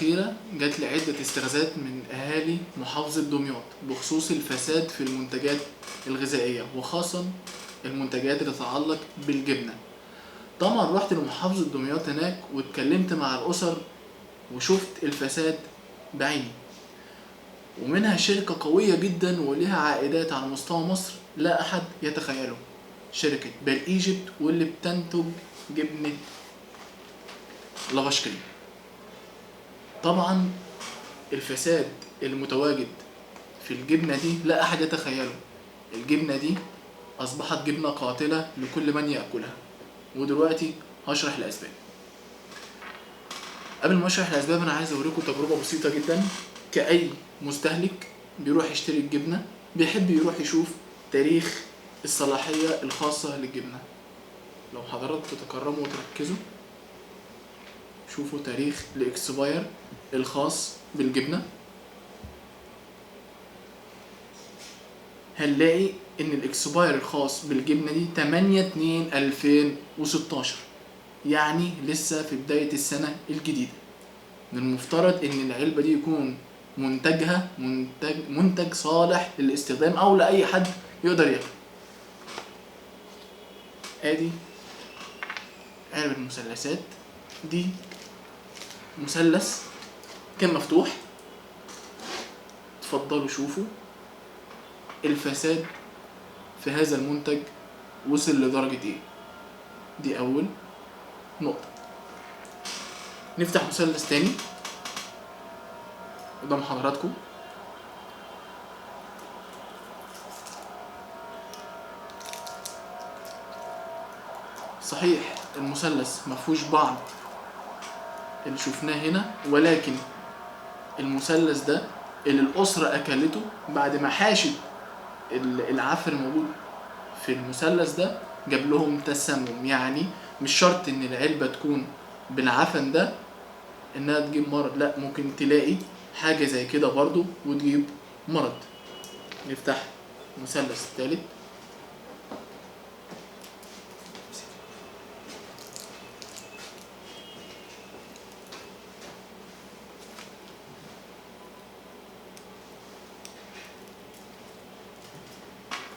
الأخيرة جات لي عدة استغاثات من أهالي محافظة دمياط بخصوص الفساد في المنتجات الغذائية، وخاصة المنتجات اللي تتعلق بالجبنة. طبعا رحت لمحافظة دمياط هناك واتكلمت مع الأسر وشفت الفساد بعيني، ومنها شركة قوية جدا ولها عائدات على مستوى مصر لا أحد يتخيله، شركة بال ايجيبت، واللي بتنتج جبنة لافاش كريم. طبعا الفساد المتواجد في الجبنة دي لا أحد يتخيله. الجبنة دي أصبحت جبنة قاتلة لكل من يأكلها، ودلوقتي هشرح الأسباب. قبل ما أشرح الأسباب أنا عايز أوريكم تجربة بسيطة جدا. كأي مستهلك بيروح يشتري الجبنة بيحب يروح يشوف تاريخ الصلاحية الخاصة للجبنة. لو حضراتكم تكرموا وتركزوا شوفوا تاريخ الاكسباير الخاص بالجبنة، هنلاقي ان الاكسباير الخاص بالجبنة دي 8/2/2016، يعني لسه في بداية السنة الجديدة. من المفترض ان العلبة دي يكون منتجها منتج صالح للاستخدام او لأي حد يقدر ياكل. ادي علبة المثلثات دي، مثلث كان مفتوح. اتفضلوا شوفوا الفساد في هذا المنتج وصل لدرجة ايه. دي اول نقطة. نفتح مثلث تاني قدام حضراتكم. صحيح المثلث مفهوش بعض اللي شفناه هنا، ولكن المثلث ده اللي الأسرة أكلته بعد ما حاشت العفن الموجود في المثلث ده جاب لهم تسمم. يعني مش شرط ان العلبة تكون بالعفن ده انها تجيب مرض، لا، ممكن تلاقي حاجة زي كده برضو وتجيب مرض. نفتح مثلث الثالث.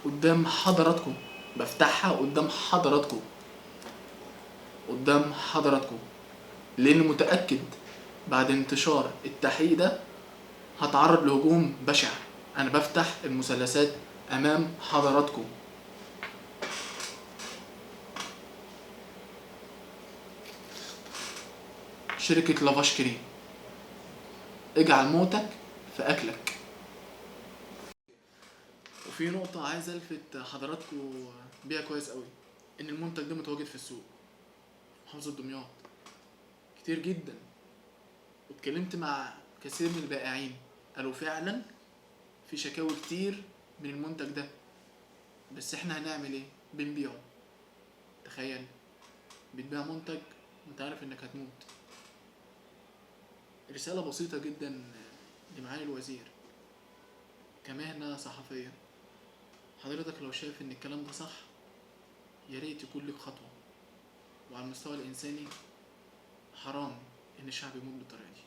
قدام حضراتكم، بفتحها قدام حضراتكم لان متأكد بعد انتشار التحقيق ده هتعرض لهجوم بشع. انا بفتح المثلثات امام حضراتكم. شركة لافاش كريم، اجعل موتك في اكلك. وفي نقطة عايز الفت حضراتكم بيها كويس قوي، ان المنتج ده متواجد في السوق محافظة دمياط كتير جدا، واتكلمت مع كثير من البائعين قالوا فعلا في شكاوي كتير من المنتج ده، بس احنا هنعمل ايه؟ بنبيعه. تخيل بتبيع منتج وانت عارف انك هتموت. رسالة بسيطة جدا لمعالي الوزير كمهنة صحفية، حضرتك لو شايف ان الكلام ده صح يا ريت يكون لك خطوة. وعلى المستوى الإنساني حرام ان الشعب يموت بالطريقة دي.